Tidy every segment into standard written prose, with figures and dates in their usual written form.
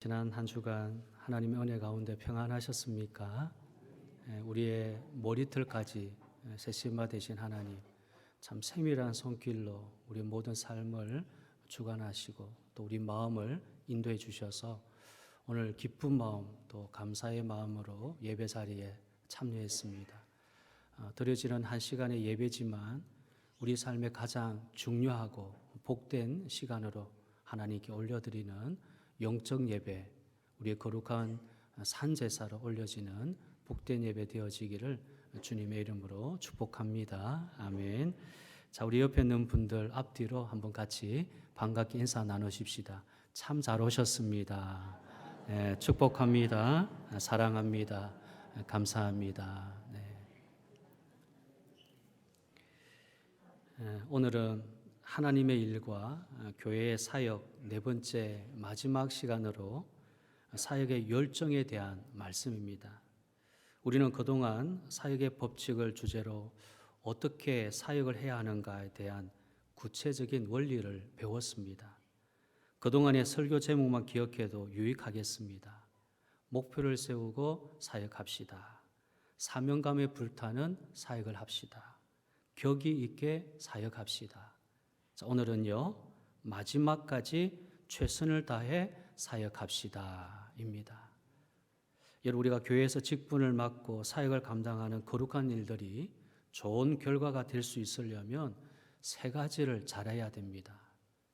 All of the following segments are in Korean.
지난 한 주간 하나님의 은혜 가운데 평안하셨습니까? 우리의 머리털까지 세심마 되신 하나님, 참 세밀한 손길로 우리 모든 삶을 주관하시고 또 우리 마음을 인도해 주셔서 오늘 기쁜 마음 또 감사의 마음으로 예배 자리에 참여했습니다. 드려지는 한 시간의 예배지만 우리 삶의 가장 중요하고 복된 시간으로 하나님께 올려드리는 영적 예배, 우리의 거룩한 산제사로 올려지는 복된 예배 되어지기를 주님의 이름으로 축복합니다. 아멘. 자, 우리 옆에 있는 분들 앞뒤로 한번 같이 반갑게 인사 나누십시다. 참 잘 오셨습니다. 축복합니다. 사랑합니다. 감사합니다. 오늘은 하나님의 일과 교회의 사역 네 번째 마지막 시간으로 사역의 열정에 대한 말씀입니다. 우리는 그동안 사역의 법칙을 주제로 어떻게 사역을 해야 하는가에 대한 구체적인 원리를 배웠습니다. 그동안의 설교 제목만 기억해도 유익하겠습니다. 목표를 세우고 사역합시다. 사명감에 불타는 사역을 합시다. 격이 있게 사역합시다. 자, 오늘은요, 마지막까지 최선을 다해 사역합시다 입니다. 여러분, 우리가 교회에서 직분을 맡고 사역을 감당하는 거룩한 일들이 좋은 결과가 될 수 있으려면 세 가지를 잘해야 됩니다.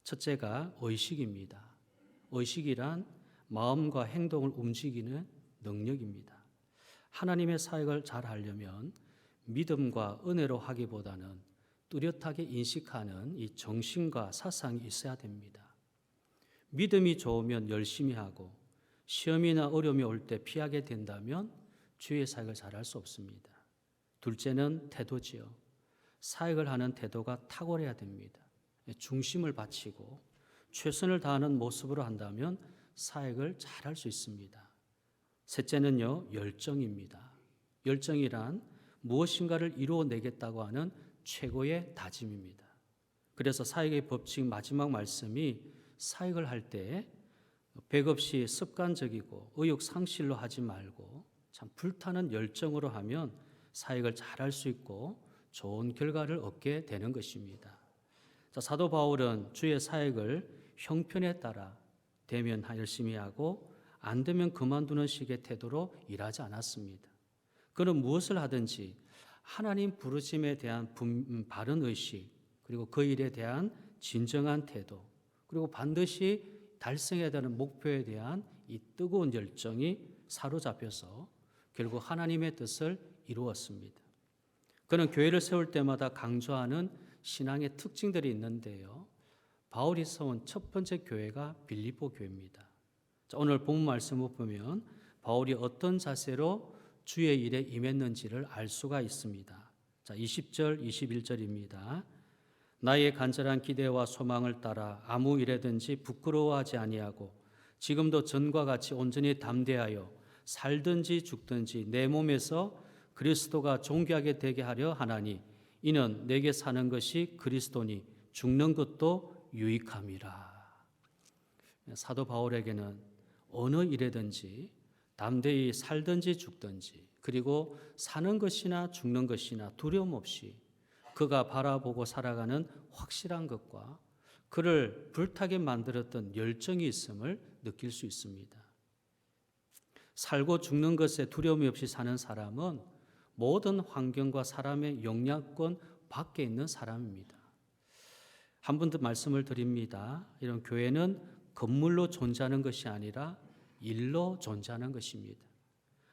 첫째가 의식입니다. 의식이란 마음과 행동을 움직이는 능력입니다. 하나님의 사역을 잘 하려면 믿음과 은혜로 하기보다는 뚜렷하게 인식하는 이 정신과 사상이 있어야 됩니다. 믿음이 좋으면 열심히 하고 시험이나 어려움이 올 때 피하게 된다면 주의 사역을 잘할 수 없습니다. 둘째는 태도지요. 사역을 하는 태도가 탁월해야 됩니다. 중심을 바치고 최선을 다하는 모습으로 한다면 사역을 잘할 수 있습니다. 셋째는요, 열정입니다. 열정이란 무엇인가를 이루어내겠다고 하는 최고의 다짐입니다. 그래서 사역의 법칙 마지막 말씀이 사역을 할 때 백없이 습관적이고 의욕상실로 하지 말고 참 불타는 열정으로 하면 사역을 잘할 수 있고 좋은 결과를 얻게 되는 것입니다. 자, 사도 바울은 주의 사역을 형편에 따라 되면 열심히 하고 안 되면 그만두는 식의 태도로 일하지 않았습니다. 그는 무엇을 하든지 하나님 부르심에 대한 바른 의식, 그리고 그 일에 대한 진정한 태도, 그리고 반드시 달성해야 되는 목표에 대한 이 뜨거운 열정이 사로잡혀서 결국 하나님의 뜻을 이루었습니다. 그는 교회를 세울 때마다 강조하는 신앙의 특징들이 있는데요. 바울이 세운 첫 번째 교회가 빌립보 교회입니다. 자, 오늘 본문 말씀을 보면 바울이 어떤 자세로 주의 일에 임했는지를 알 수가 있습니다. 자, 20절, 21절입니다. 나의 간절한 기대와 소망을 따라 아무 일에든지 부끄러워하지 아니하고 지금도 전과 같이 온전히 담대하여 살든지 죽든지 내 몸에서 그리스도가 존귀하게 되게 하려 하나니 이는 내게 사는 것이 그리스도니 죽는 것도 유익함이라. 사도 바울에게는 어느 일에든지 담대히 살든지 죽든지 그리고 사는 것이나 죽는 것이나 두려움 없이 그가 바라보고 살아가는 확실한 것과 그를 불타게 만들었던 열정이 있음을 느낄 수 있습니다. 살고 죽는 것에 두려움이 없이 사는 사람은 모든 환경과 사람의 영향권 밖에 있는 사람입니다. 한 번 더 말씀을 드립니다. 이런 교회는 건물로 존재하는 것이 아니라 일로 존재하는 것입니다.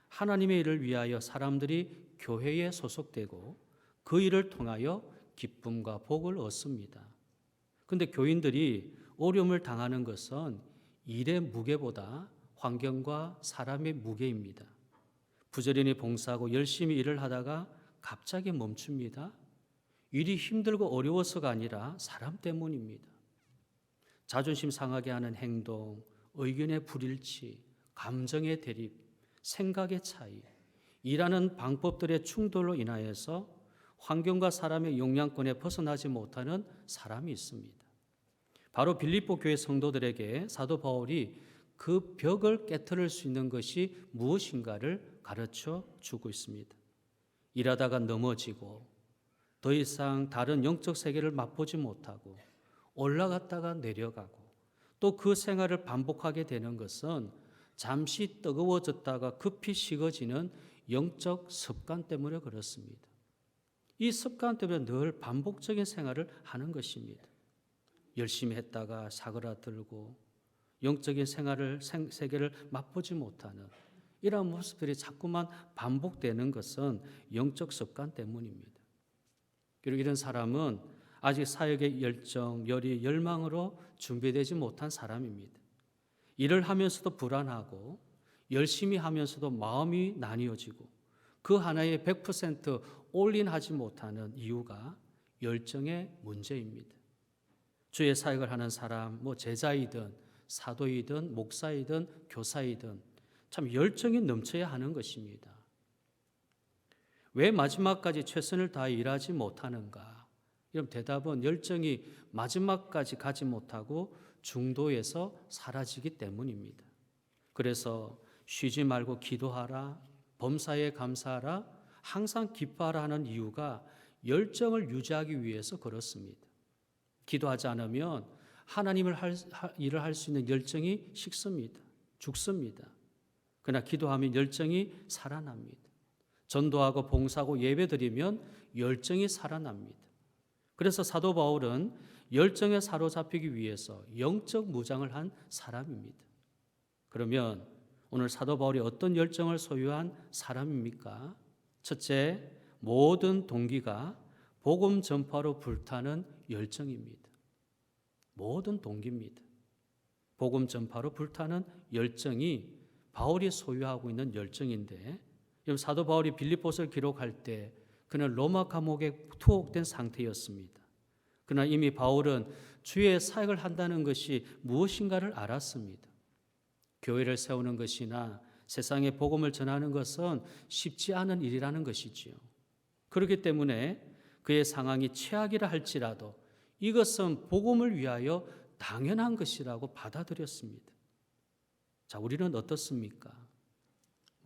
하나님의 일을 위하여 사람들이 교회에 소속되고 그 일을 통하여 기쁨과 복을 얻습니다. 그런데 교인들이 어려움을 당하는 것은 일의 무게보다 환경과 사람의 무게입니다. 부지런히 봉사하고 열심히 일을 하다가 갑자기 멈춥니다. 일이 힘들고 어려워서가 아니라 사람 때문입니다. 자존심 상하게 하는 행동, 의견의 불일치, 감정의 대립, 생각의 차이, 일하는 방법들의 충돌로 인하여서 환경과 사람의 영향권에 벗어나지 못하는 사람이 있습니다. 바로 빌립보 교회 성도들에게 사도 바울이 그 벽을 깨트릴 수 있는 것이 무엇인가를 가르쳐 주고 있습니다. 일하다가 넘어지고 더 이상 다른 영적 세계를 맛보지 못하고 올라갔다가 내려가고 또 그 생활을 반복하게 되는 것은 잠시 뜨거워졌다가 급히 식어지는 영적 습관 때문에 그렇습니다. 이 습관 때문에 늘 반복적인 생활을 하는 것입니다. 열심히 했다가 사그라들고 영적인 세계를 맛보지 못하는 이러한 모습들이 자꾸만 반복되는 것은 영적 습관 때문입니다. 그리고 이런 사람은 아직 사역의 열정, 열의, 열망으로 준비되지 못한 사람입니다. 일을 하면서도 불안하고 열심히 하면서도 마음이 나뉘어지고 그 하나에 100% 올인하지 못하는 이유가 열정의 문제입니다. 주의 사역을 하는 사람, 제자이든 사도이든 목사이든 교사이든 참 열정이 넘쳐야 하는 것입니다. 왜 마지막까지 최선을 다해 일하지 못하는가? 이런 대답은 열정이 마지막까지 가지 못하고 중도에서 사라지기 때문입니다. 그래서 쉬지 말고 기도하라, 범사에 감사하라, 항상 기뻐하라 하는 이유가 열정을 유지하기 위해서 그렇습니다. 기도하지 않으면 하나님을 일을 할 수 있는 열정이 식습니다. 죽습니다. 그러나 기도하면 열정이 살아납니다. 전도하고 봉사하고 예배드리면 열정이 살아납니다. 그래서 사도 바울은 열정에 사로잡히기 위해서 영적 무장을 한 사람입니다. 그러면 오늘 사도 바울이 어떤 열정을 소유한 사람입니까? 첫째, 모든 동기가 복음 전파로 불타는 열정입니다. 모든 동기입니다. 복음 전파로 불타는 열정이 바울이 소유하고 있는 열정인데, 사도 바울이 빌립보서를 기록할 때 그는 로마 감옥에 투옥된 상태였습니다. 그러나 이미 바울은 주의 사역을 한다는 것이 무엇인가를 알았습니다. 교회를 세우는 것이나 세상에 복음을 전하는 것은 쉽지 않은 일이라는 것이지요. 그렇기 때문에 그의 상황이 최악이라 할지라도 이것은 복음을 위하여 당연한 것이라고 받아들였습니다. 자, 우리는 어떻습니까?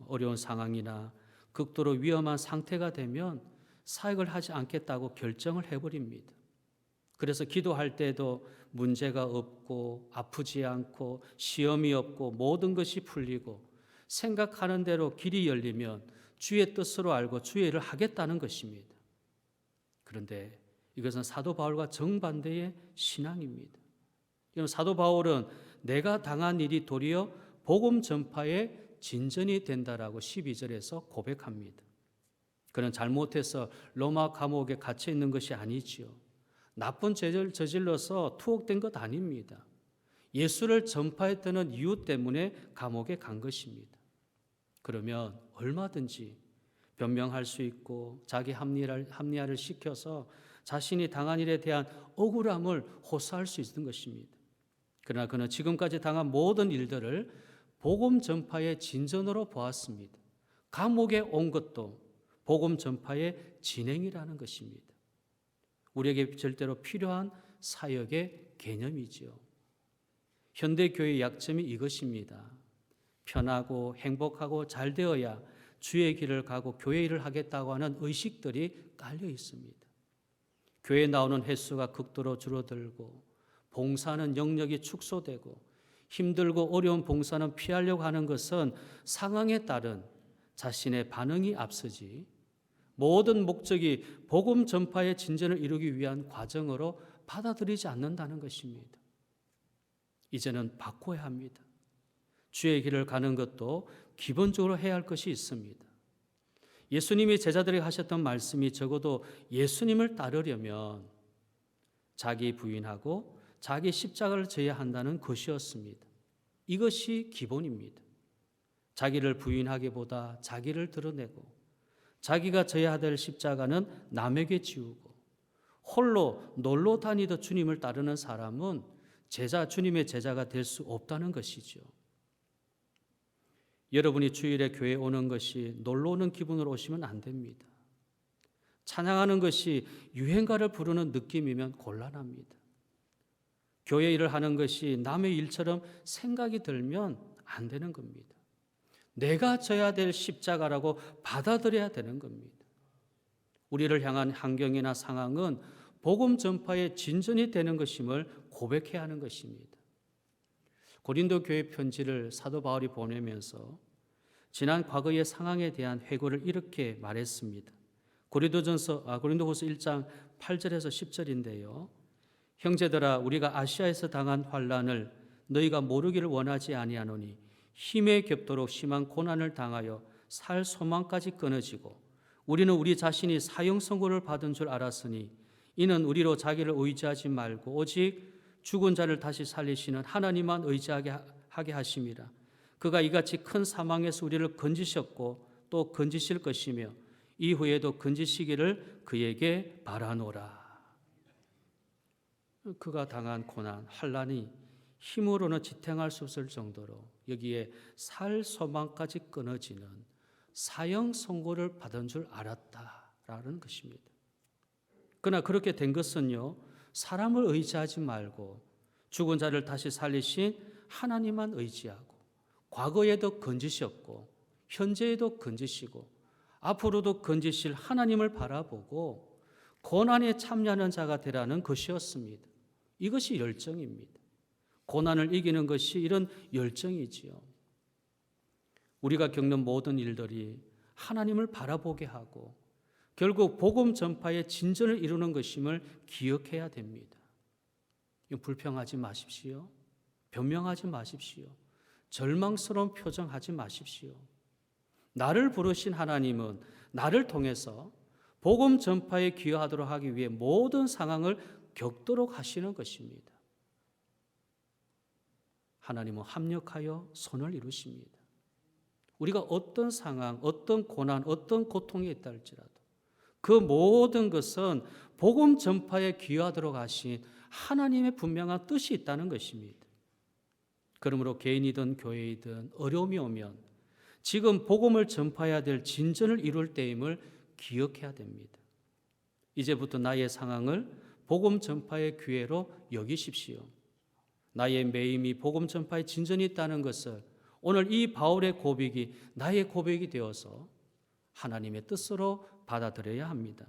어려운 상황이나 극도로 위험한 상태가 되면 사역을 하지 않겠다고 결정을 해버립니다. 그래서 기도할 때도 문제가 없고 아프지 않고 시험이 없고 모든 것이 풀리고 생각하는 대로 길이 열리면 주의 뜻으로 알고 주의 일을 하겠다는 것입니다. 그런데 이것은 사도 바울과 정반대의 신앙입니다. 사도 바울은 내가 당한 일이 도리어 복음 전파의 진전이 된다라고 12절에서 고백합니다. 그는 잘못해서 로마 감옥에 갇혀 있는 것이 아니지요. 나쁜 죄를 저질러서 투옥된 것 아닙니다. 예수를 전파했다는 이유 때문에 감옥에 간 것입니다. 그러면 얼마든지 변명할 수 있고 자기 합리화를 시켜서 자신이 당한 일에 대한 억울함을 호소할 수 있는 것입니다. 그러나 그는 지금까지 당한 모든 일들을 복음 전파의 진전으로 보았습니다. 감옥에 온 것도 복음 전파의 진행이라는 것입니다. 우리에게 절대로 필요한 사역의 개념이지요. 현대교회의 약점이 이것입니다. 편하고 행복하고 잘 되어야 주의 길을 가고 교회 일을 하겠다고 하는 의식들이 깔려 있습니다. 교회에 나오는 횟수가 극도로 줄어들고 봉사하는 영역이 축소되고 힘들고 어려운 봉사는 피하려고 하는 것은 상황에 따른 자신의 반응이 앞서지 모든 목적이 복음 전파의 진전을 이루기 위한 과정으로 받아들이지 않는다는 것입니다. 이제는 바꿔야 합니다. 주의 길을 가는 것도 기본적으로 해야 할 것이 있습니다. 예수님이 제자들에게 하셨던 말씀이 적어도 예수님을 따르려면 자기 부인하고 자기 십자가를 져야 한다는 것이었습니다. 이것이 기본입니다. 자기를 부인하기보다 자기를 드러내고 자기가 져야 될 십자가는 남에게 지우고 홀로 놀러 다니듯 주님을 따르는 사람은 주님의 제자가 될 수 없다는 것이죠. 여러분이 주일에 교회에 오는 것이 놀러 오는 기분으로 오시면 안 됩니다. 찬양하는 것이 유행가를 부르는 느낌이면 곤란합니다. 교회 일을 하는 것이 남의 일처럼 생각이 들면 안 되는 겁니다. 내가 져야 될 십자가라고 받아들여야 되는 겁니다. 우리를 향한 환경이나 상황은 복음 전파의 진전이 되는 것임을 고백해야 하는 것입니다. 고린도 교회 편지를 사도 바울이 보내면서 지난 과거의 상황에 대한 회고를 이렇게 말했습니다. 고린도후서 1장 8절에서 10절인데요. 형제들아, 우리가 아시아에서 당한 환난을 너희가 모르기를 원하지 아니하노니 힘에 겹도록 심한 고난을 당하여 살 소망까지 끊어지고 우리는 우리 자신이 사형 선고를 받은 줄 알았으니 이는 우리로 자기를 의지하지 말고 오직 죽은 자를 다시 살리시는 하나님만 의지하게 하게 하심이라. 그가 이같이 큰 사망에서 우리를 건지셨고 또 건지실 것이며 이후에도 건지시기를 그에게 바라노라. 그가 당한 고난, 환난이 힘으로는 지탱할 수 없을 정도로 여기에 살 소망까지 끊어지는 사형 선고를 받은 줄 알았다라는 것입니다. 그러나 그렇게 된 것은요, 사람을 의지하지 말고 죽은 자를 다시 살리신 하나님만 의지하고 과거에도 건지셨고 현재에도 건지시고 앞으로도 건지실 하나님을 바라보고 고난에 참여하는 자가 되라는 것이었습니다. 이것이 열정입니다. 고난을 이기는 것이 이런 열정이지요. 우리가 겪는 모든 일들이 하나님을 바라보게 하고 결국 복음 전파의 진전을 이루는 것임을 기억해야 됩니다. 불평하지 마십시오. 변명하지 마십시오. 절망스러운 표정하지 마십시오. 나를 부르신 하나님은 나를 통해서 복음 전파에 기여하도록 하기 위해 모든 상황을 겪도록 하시는 것입니다. 하나님은 합력하여 선을 이루십니다. 우리가 어떤 상황, 어떤 고난, 어떤 고통이 있다 할지라도 그 모든 것은 복음 전파에 기여하도록 하신 하나님의 분명한 뜻이 있다는 것입니다. 그러므로 개인이든 교회이든 어려움이 오면 지금 복음을 전파해야 될 진전을 이룰 때임을 기억해야 됩니다. 이제부터 나의 상황을 복음 전파의 기회로 여기십시오. 나의 매임이 복음 전파의 진전이 있다는 것을 오늘 이 바울의 고백이 나의 고백이 되어서 하나님의 뜻으로 받아들여야 합니다.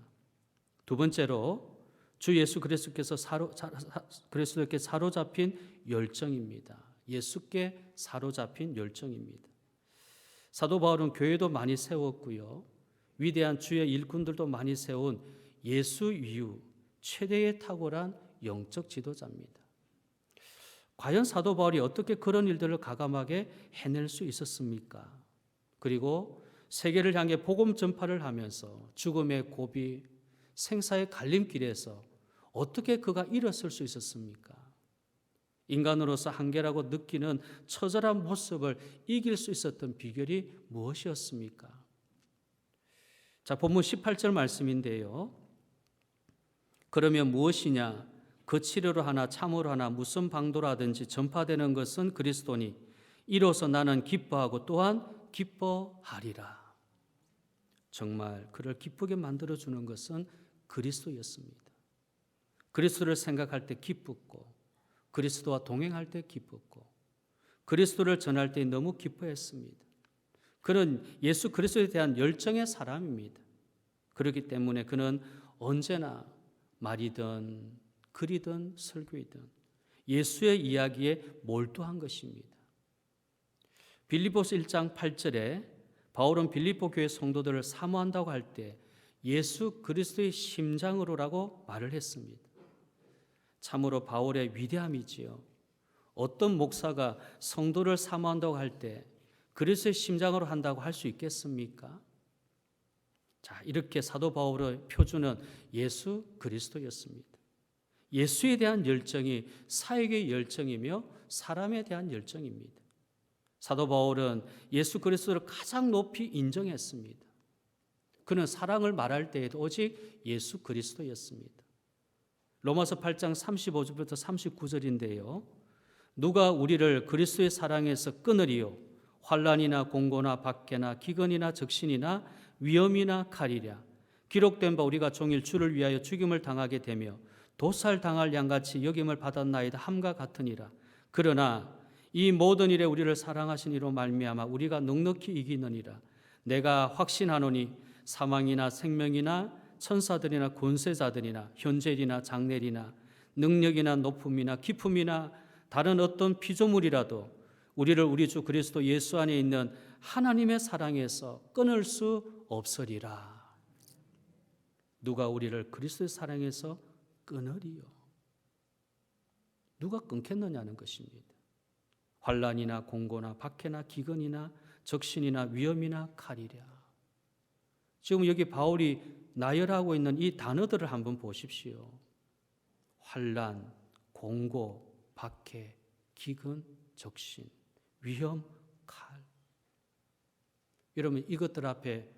두 번째로 주 예수 그리스도께서 사로잡힌 열정입니다. 예수께 사로잡힌 열정입니다. 사도 바울은 교회도 많이 세웠고요. 위대한 주의 일꾼들도 많이 세운 예수 이후 최대의 탁월한 영적 지도자입니다. 과연 사도 바울이 어떻게 그런 일들을 가감하게 해낼 수 있었습니까? 그리고 세계를 향해 복음 전파를 하면서 죽음의 고비, 생사의 갈림길에서 어떻게 그가 일었을 수 있었습니까? 인간으로서 한계라고 느끼는 처절한 모습을 이길 수 있었던 비결이 무엇이었습니까? 자, 본문 18절 말씀인데요. 그러면 무엇이냐? 그 치료로 하나 참으로 하나 무슨 방도로 하든지 전파되는 것은 그리스도니 이로써 나는 기뻐하고 또한 기뻐하리라. 정말 그를 기쁘게 만들어주는 것은 그리스도였습니다. 그리스도를 생각할 때 기뻤고 그리스도와 동행할 때 기뻤고 그리스도를 전할 때 너무 기뻐했습니다. 그는 예수 그리스도에 대한 열정의 사람입니다. 그렇기 때문에 그는 언제나 말이든 글이든 설교이든 예수의 이야기에 몰두한 것입니다. 빌립보서 1장 8절에 바울은 빌립보 교회 성도들을 사모한다고 할 때 예수 그리스도의 심장으로라고 말을 했습니다. 참으로 바울의 위대함이지요. 어떤 목사가 성도를 사모한다고 할 때 그리스도의 심장으로 한다고 할 수 있겠습니까? 자, 이렇게 사도 바울의 표준은 예수 그리스도였습니다. 예수에 대한 열정이 사역의 열정이며 사람에 대한 열정입니다. 사도 바울은 예수 그리스도를 가장 높이 인정했습니다. 그는 사랑을 말할 때에도 오직 예수 그리스도였습니다. 로마서 8장 35절부터 39절인데요. 누가 우리를 그리스도의 사랑에서 끊으리요? 환난이나 공고나 박해나 기근이나 적신이나 위험이나 칼이랴. 기록된 바 우리가 종일 주를 위하여 죽임을 당하게 되며 도살당할 양같이 여김을 받았나이다 함과 같으니라. 그러나 이 모든 일에 우리를 사랑하신 이로 말미암아 우리가 넉넉히 이기느니라. 내가 확신하노니 사망이나 생명이나 천사들이나 권세자들이나 현재일이나 장래일이나 능력이나 높음이나 깊음이나 다른 어떤 피조물이라도 우리를 우리 주 그리스도 예수 안에 있는 하나님의 사랑에서 끊을 수 없으리라. 누가 우리를 그리스도의 사랑에서 끊으리요? 누가 끊겠느냐는 것입니다. 환난이나 공고나 박해나 기근이나 적신이나 위험이나 칼이랴. 지금 여기 바울이 나열하고 있는 이 단어들을 한번 보십시오. 환난, 공고, 박해, 기근, 적신, 위험, 칼. 여러분, 이것들 앞에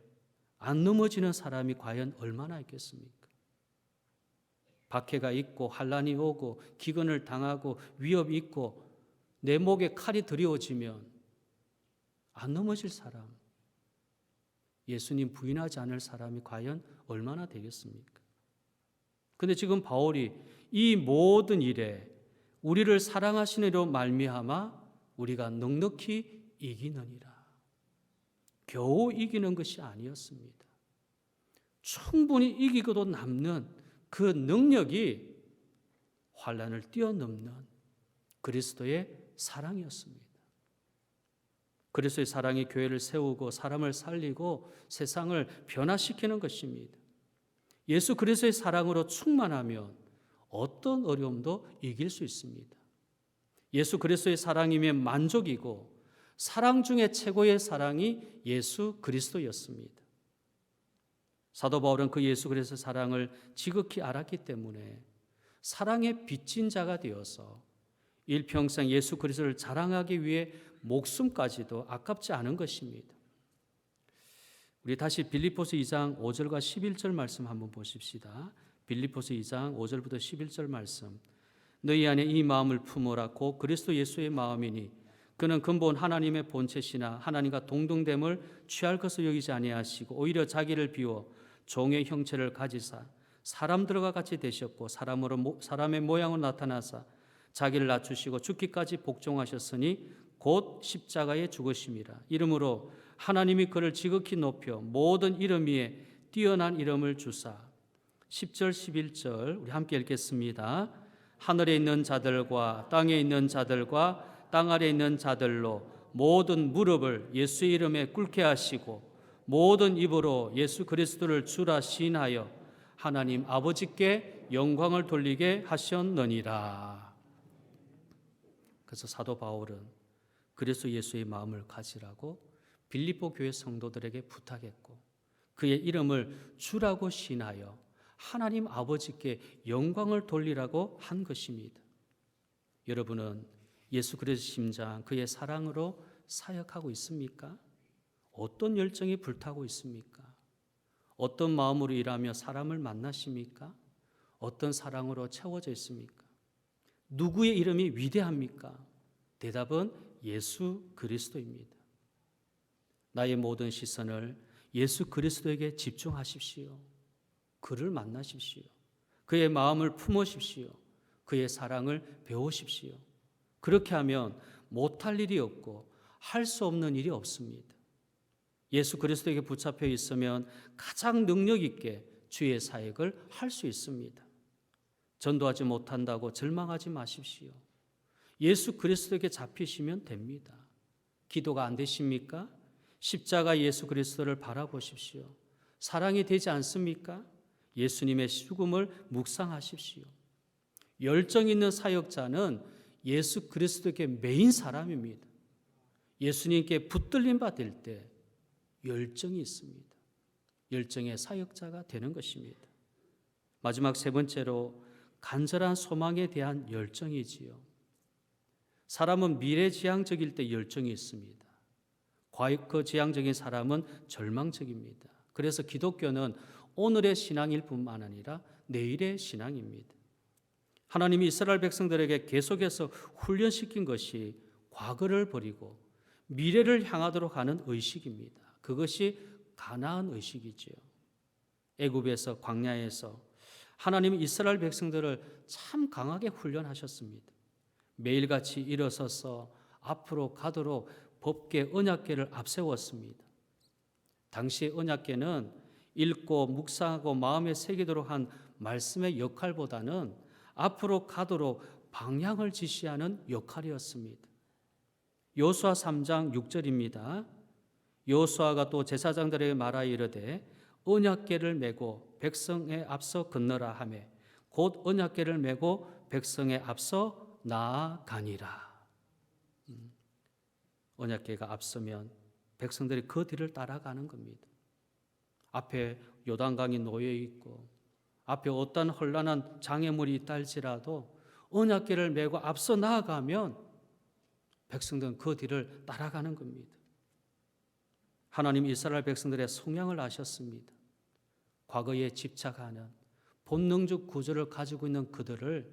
안 넘어지는 사람이 과연 얼마나 있겠습니까? 박해가 있고 환난이 오고 기근을 당하고 위협이 있고 내 목에 칼이 들이워지면 안 넘어질 사람, 예수님 부인하지 않을 사람이 과연 얼마나 되겠습니까? 그런데 지금 바울이 이 모든 일에 우리를 사랑하시는 이로 말미암아 우리가 넉넉히 이기느니라. 겨우 이기는 것이 아니었습니다. 충분히 이기고도 남는 그 능력이 환난을 뛰어넘는 그리스도의 사랑이었습니다. 그리스도의 사랑이 교회를 세우고 사람을 살리고 세상을 변화시키는 것입니다. 예수 그리스도의 사랑으로 충만하면 어떤 어려움도 이길 수 있습니다. 예수 그리스도의 사랑이면 만족이고 사랑 중에 최고의 사랑이 예수 그리스도였습니다. 사도 바울은 그 예수 그리스도의 사랑을 지극히 알았기 때문에 사랑의 빚진 자가 되어서 일평생 예수 그리스도를 자랑하기 위해 목숨까지도 아깝지 않은 것입니다. 우리 다시 빌립보서 2장 5절과 11절 말씀 한번 보십시다. 빌립보서 2장 5절부터 11절 말씀. 너희 안에 이 마음을 품어라. 곧 그리스도 예수의 마음이니 그는 근본 하나님의 본체시나 하나님과 동등됨을 취할 것을 여기지 아니하시고 오히려 자기를 비워 종의 형체를 가지사 사람들과 같이 되셨고 사람의 모양으로 나타나사 자기를 낮추시고 죽기까지 복종하셨으니 곧 십자가에 죽으심이라. 이름으로 하나님이 그를 지극히 높여 모든 이름 위에 뛰어난 이름을 주사. 10절 11절 우리 함께 읽겠습니다. 하늘에 있는 자들과 땅에 있는 자들과 땅 아래에 있는 자들로 모든 무릎을 예수의 이름에 꿇게 하시고 모든 입으로 예수 그리스도를 주라 시인하여 하나님 아버지께 영광을 돌리게 하셨느니라. 그래서 사도 바울은 그리스도 예수의 마음을 가지라고 빌립보 교회 성도들에게 부탁했고 그의 이름을 주라고 시인하여 하나님 아버지께 영광을 돌리라고 한 것입니다. 여러분은 예수 그리스도 심장 그의 사랑으로 사역하고 있습니까? 어떤 열정이 불타고 있습니까? 어떤 마음으로 일하며 사람을 만나십니까? 어떤 사랑으로 채워져 있습니까? 누구의 이름이 위대합니까? 대답은 예수 그리스도입니다. 나의 모든 시선을 예수 그리스도에게 집중하십시오. 그를 만나십시오. 그의 마음을 품으십시오. 그의 사랑을 배우십시오. 그렇게 하면 못할 일이 없고 할 수 없는 일이 없습니다. 예수 그리스도에게 붙잡혀 있으면 가장 능력 있게 주의 사역을 할 수 있습니다. 전도하지 못한다고 절망하지 마십시오. 예수 그리스도에게 잡히시면 됩니다. 기도가 안 되십니까? 십자가 예수 그리스도를 바라보십시오. 사랑이 되지 않습니까? 예수님의 죽음을 묵상하십시오. 열정 있는 사역자는 예수 그리스도에게 매인 사람입니다. 예수님께 붙들림 받을 때 열정이 있습니다. 열정의 사역자가 되는 것입니다. 마지막 세 번째로 간절한 소망에 대한 열정이지요. 사람은 미래지향적일 때 열정이 있습니다. 과거지향적인 사람은 절망적입니다. 그래서 기독교는 오늘의 신앙일 뿐만 아니라 내일의 신앙입니다. 하나님이 이스라엘 백성들에게 계속해서 훈련시킨 것이 과거를 버리고 미래를 향하도록 하는 의식입니다. 그것이 가나안 의식이지요. 애굽에서 광야에서 하나님은 이스라엘 백성들을 참 강하게 훈련하셨습니다. 매일같이 일어서서 앞으로 가도록 법궤 언약궤를 앞세웠습니다. 당시 언약궤는 읽고 묵상하고 마음에 새기도록 한 말씀의 역할보다는 앞으로 가도록 방향을 지시하는 역할이었습니다. 여호수아 3장 6절입니다. 여호수아가 또 제사장들에게 말하여 이르되 언약궤를 메고 백성에 앞서 건너라 하매 곧 언약궤를 메고 백성에 앞서 나아가니라. 언약궤가 앞서면 백성들이 그 뒤를 따라가는 겁니다. 앞에 요단강이 놓여 있고 앞에 어떤 혼란한 장애물이 있다 할지라도 언약궤를 메고 앞서 나아가면 백성들은 그 뒤를 따라가는 겁니다. 하나님 이스라엘 백성들의 성향을 아셨습니다. 과거에 집착하는 본능적 구조를 가지고 있는 그들을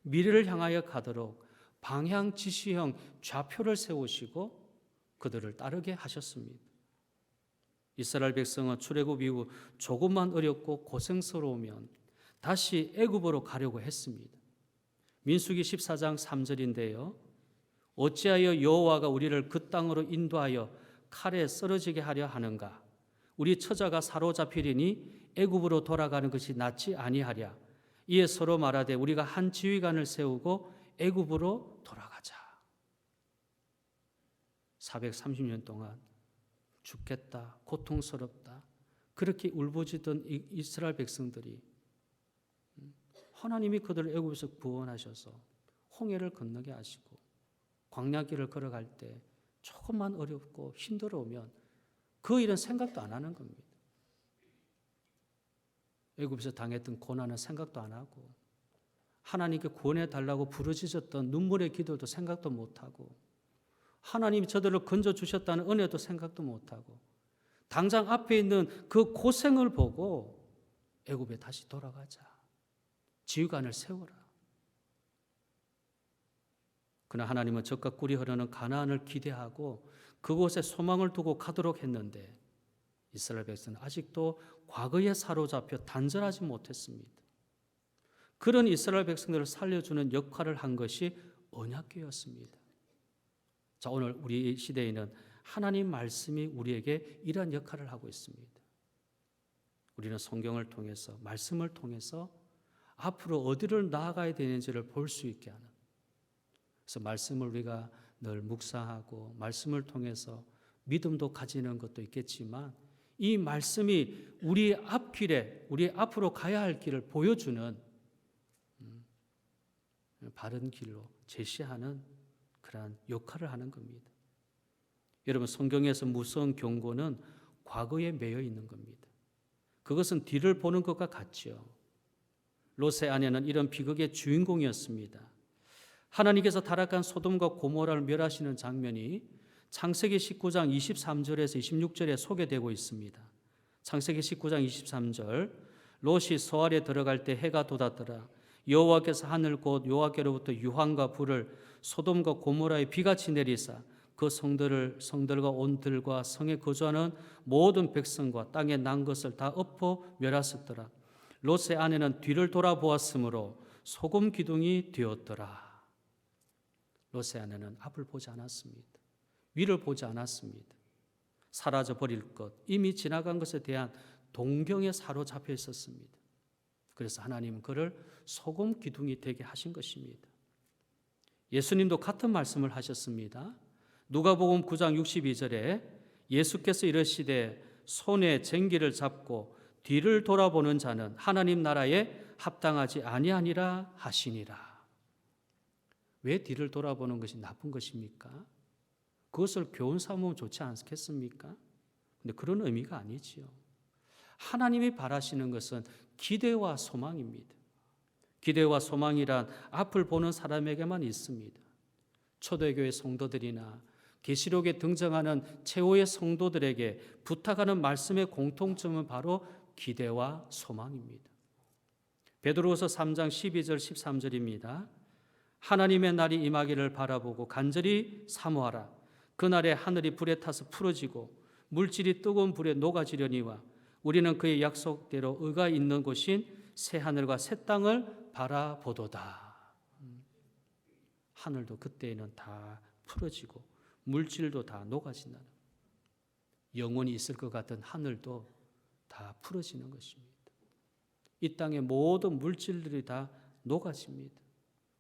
미래를 향하여 가도록 방향 지시형 좌표를 세우시고 그들을 따르게 하셨습니다. 이스라엘 백성은 출애굽 이후 조금만 어렵고 고생스러우면 다시 애굽으로 가려고 했습니다. 민수기 14장 3절인데요. 어찌하여 여호와가 우리를 그 땅으로 인도하여 칼에 쓰러지게 하려 하는가? 우리 처자가 사로잡히리니 애굽으로 돌아가는 것이 낫지 아니하랴. 이에 서로 말하되 우리가 한 지휘관을 세우고 애굽으로 돌아가자. 430년 동안 죽겠다, 고통스럽다 그렇게 울부짖던 이스라엘 백성들이 하나님이 그들을 애굽에서 구원하셔서 홍해를 건너게 하시고 광야길을 걸어갈 때 조금만 어렵고 힘들어오면 그 일은 생각도 안 하는 겁니다. 애굽에서 당했던 고난은 생각도 안 하고 하나님께 구원해 달라고 부르짖었던 눈물의 기도도 생각도 못하고 하나님이 저들을 건져주셨다는 은혜도 생각도 못하고 당장 앞에 있는 그 고생을 보고 애굽에 다시 돌아가자. 지휘관을 세워라. 그러나 하나님은 젖과 꿀이 흐르는 가나안을 기대하고 그곳에 소망을 두고 가도록 했는데 이스라엘 백성은 아직도 과거에 사로잡혀 단절하지 못했습니다. 그런 이스라엘 백성들을 살려주는 역할을 한 것이 언약궤였습니다. 자, 오늘 우리 시대에는 하나님 말씀이 우리에게 이러한 역할을 하고 있습니다. 우리는 성경을 통해서 말씀을 통해서 앞으로 어디를 나아가야 되는지를 볼 수 있게 하는, 그래서 말씀을 우리가 늘 묵상하고 말씀을 통해서 믿음도 가지는 것도 있겠지만 이 말씀이 우리 앞길에 우리 앞으로 가야 할 길을 보여주는 바른 길로 제시하는 그러한 역할을 하는 겁니다. 여러분, 성경에서 무서운 경고는 과거에 매여 있는 겁니다. 그것은 뒤를 보는 것과 같죠. 롯의 아내는 이런 비극의 주인공이었습니다. 하나님께서 타락한 소돔과 고모라를 멸하시는 장면이 창세기 19장 23절에서 26절에 소개되고 있습니다. 창세기 19장 23절 롯이 소알에 들어갈 때 해가 돋았더라. 여호와께서 하늘 곧 여호와께로부터 유황과 불을 소돔과 고모라에 비같이 내리사 그 성들과 온 들과 성에 거주하는 모든 백성과 땅에 난 것을 다 엎어 멸하셨더라. 롯의 아내는 뒤를 돌아보았으므로 소금 기둥이 되었더라. 롯의 아내는 앞을 보지 않았습니다. 위를 보지 않았습니다. 사라져 버릴 것, 이미 지나간 것에 대한 동경에 사로잡혀 있었습니다. 그래서 하나님은 그를 소금 기둥이 되게 하신 것입니다. 예수님도 같은 말씀을 하셨습니다. 누가복음 9장 62절에 예수께서 이르시되 손에 쟁기를 잡고 뒤를 돌아보는 자는 하나님 나라에 합당하지 아니하니라 하시니라. 왜 뒤를 돌아보는 것이 나쁜 것입니까? 그것을 교훈 삼으면 좋지 않겠습니까? 근데 그런 의미가 아니지요. 하나님이 바라시는 것은 기대와 소망입니다. 기대와 소망이란 앞을 보는 사람에게만 있습니다. 초대교회 성도들이나 계시록에 등장하는 최후의 성도들에게 부탁하는 말씀의 공통점은 바로 기대와 소망입니다. 베드로후서 3장 12절 13절입니다. 하나님의 날이 임하기를 바라보고 간절히 사모하라. 그날에 하늘이 불에 타서 풀어지고 물질이 뜨거운 불에 녹아지려니와 우리는 그의 약속대로 의가 있는 곳인 새 하늘과 새 땅을 바라보도다. 하늘도 그때에는 다 풀어지고 물질도 다 녹아진다는, 영원히 있을 것 같은 하늘도 다 풀어지는 것입니다. 이 땅의 모든 물질들이 다 녹아집니다.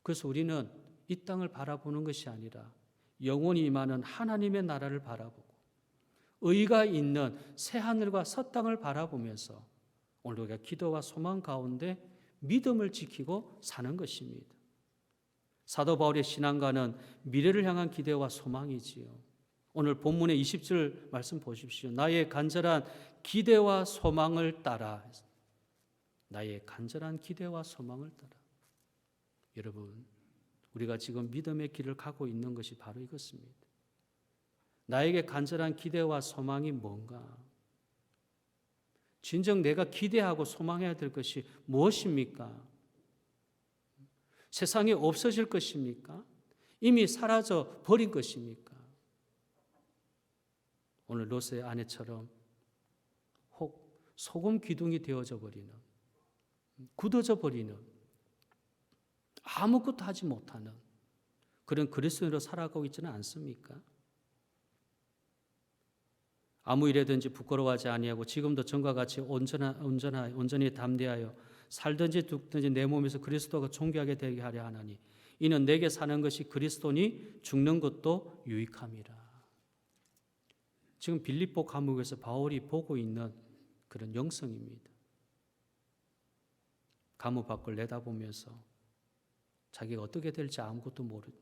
그래서 우리는 이 땅을 바라보는 것이 아니라 영원히 임하는 하나님의 나라를 바라보고 의가 있는 새 하늘과 새 땅을 바라보면서 오늘 우리가 기도와 소망 가운데 믿음을 지키고 사는 것입니다. 사도 바울의 신앙과는 미래를 향한 기대와 소망이지요. 오늘 본문의 20절 말씀 보십시오. 나의 간절한 기대와 소망을 따라. 나의 간절한 기대와 소망을 따라. 여러분, 우리가 지금 믿음의 길을 가고 있는 것이 바로 이것입니다. 나에게 간절한 기대와 소망이 뭔가? 진정 내가 기대하고 소망해야 될 것이 무엇입니까? 세상에 없어질 것입니까? 이미 사라져 버린 것입니까? 오늘 롯의 아내처럼 혹 소금 기둥이 되어져 버리는, 굳어져 버리는, 아무것도 하지 못하는 그런 그리스도인으로 살아가고 있지는 않습니까? 아무 일에든지 부끄러워하지 아니하고 지금도 전과 같이 온전히 담대하여 살든지 죽든지 내 몸에서 그리스도가 존귀하게 되게 하려 하나니 이는 내게 사는 것이 그리스도니 죽는 것도 유익함이라. 지금 빌립보 감옥에서 바울이 보고 있는 그런 영성입니다. 감옥 밖을 내다보면서 자기가 어떻게 될지 아무것도 모르는,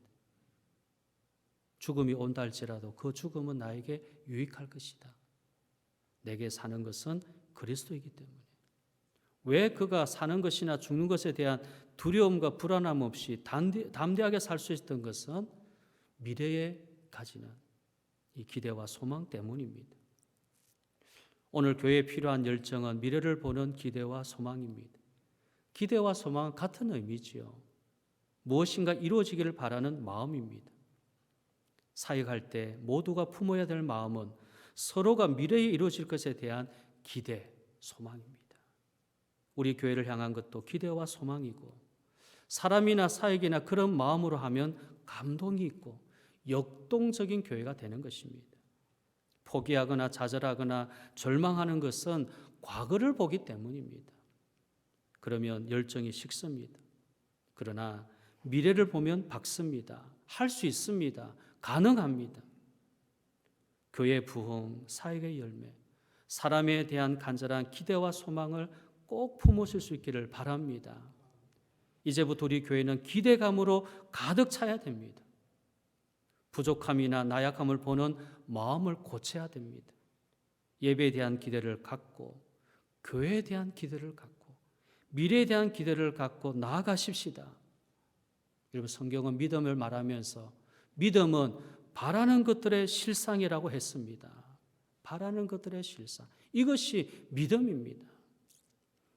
죽음이 온다 할지라도 그 죽음은 나에게 유익할 것이다. 내게 사는 것은 그리스도이기 때문에. 왜 그가 사는 것이나 죽는 것에 대한 두려움과 불안함 없이 담대하게 살 수 있었던 것은 미래에 가지는 이 기대와 소망 때문입니다. 오늘 교회에 필요한 열정은 미래를 보는 기대와 소망입니다. 기대와 소망은 같은 의미지요. 무엇인가 이루어지기를 바라는 마음입니다. 사역할 때 모두가 품어야 될 마음은 서로가 미래에 이루어질 것에 대한 기대, 소망입니다. 우리 교회를 향한 것도 기대와 소망이고, 사람이나 사역이나 그런 마음으로 하면 감동이 있고 역동적인 교회가 되는 것입니다. 포기하거나 좌절하거나 절망하는 것은 과거를 보기 때문입니다. 그러면 열정이 식습니다. 그러나 미래를 보면 밝습니다. 할 수 있습니다. 가능합니다. 교회의 부흥, 사역의 열매, 사람에 대한 간절한 기대와 소망을 꼭 품으실 수 있기를 바랍니다. 이제부터 우리 교회는 기대감으로 가득 차야 됩니다. 부족함이나 나약함을 보는 마음을 고쳐야 됩니다. 예배에 대한 기대를 갖고, 교회에 대한 기대를 갖고, 미래에 대한 기대를 갖고 나아가십시다. 여러분, 성경은 믿음을 말하면서 믿음은 바라는 것들의 실상이라고 했습니다. 바라는 것들의 실상. 이것이 믿음입니다.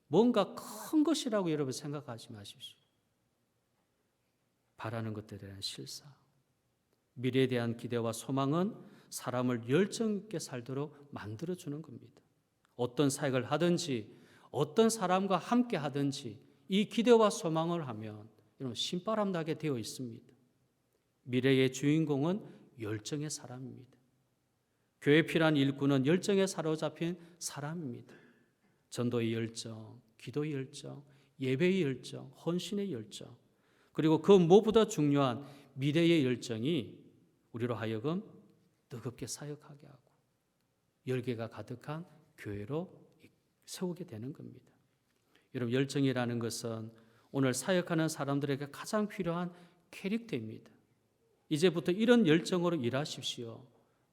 뭔가 큰 것이라고 여러분 생각하지 마십시오. 바라는 것들에 대한 실상. 미래에 대한 기대와 소망은 사람을 열정 있게 살도록 만들어주는 겁니다. 어떤 사역을 하든지 어떤 사람과 함께 하든지 이 기대와 소망을 하면 여러분 신바람 나게 되어 있습니다. 미래의 주인공은 열정의 사람입니다. 교회 필요한 일꾼은 열정에 사로잡힌 사람입니다. 전도의 열정, 기도의 열정, 예배의 열정, 헌신의 열정, 그리고 그 무엇보다 중요한 미래의 열정이 우리로 하여금 뜨겁게 사역하게 하고 열개가 가득한 교회로 세우게 되는 겁니다. 여러분, 열정이라는 것은 오늘 사역하는 사람들에게 가장 필요한 캐릭터입니다. 이제부터 이런 열정으로 일하십시오.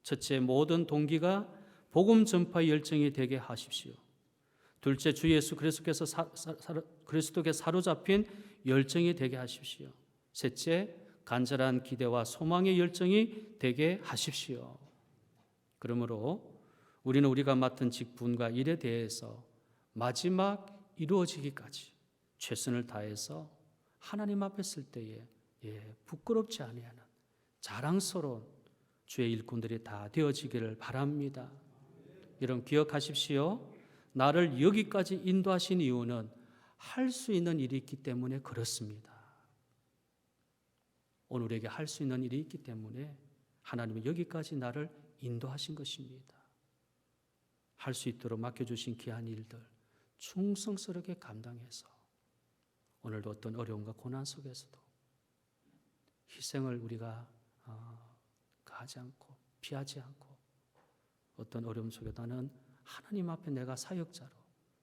첫째, 모든 동기가 복음 전파의 열정이 되게 하십시오. 둘째, 주 예수 그리스도께 사로잡힌 열정이 되게 하십시오. 셋째, 간절한 기대와 소망의 열정이 되게 하십시오. 그러므로 우리는 우리가 맡은 직분과 일에 대해서 마지막 이루어지기까지 최선을 다해서 하나님 앞에 쓸 때에 부끄럽지 아니하는 자랑스러운 주의 일꾼들이 다 되어지기를 바랍니다. 여러분 기억하십시오. 나를 여기까지 인도하신 이유는 할 수 있는 일이 있기 때문에 그렇습니다. 오늘 우리에게 할 수 있는 일이 있기 때문에 하나님은 여기까지 나를 인도하신 것입니다. 할 수 있도록 맡겨주신 귀한 일들 충성스럽게 감당해서 오늘도 어떤 어려움과 고난 속에서도 희생을 우리가 가하지 않고 피하지 않고 어떤 어려움 속에 나는 하나님 앞에 내가 사역자로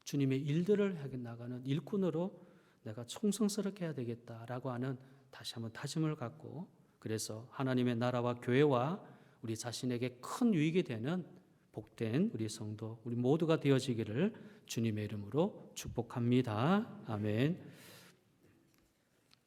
주님의 일들을 해 나가는 일꾼으로 내가 충성스럽게 해야 되겠다라고 하는 다시 한번 다짐을 갖고 그래서 하나님의 나라와 교회와 우리 자신에게 큰 유익이 되는 복된 우리 성도 우리 모두가 되어지기를 주님의 이름으로 축복합니다. 아멘.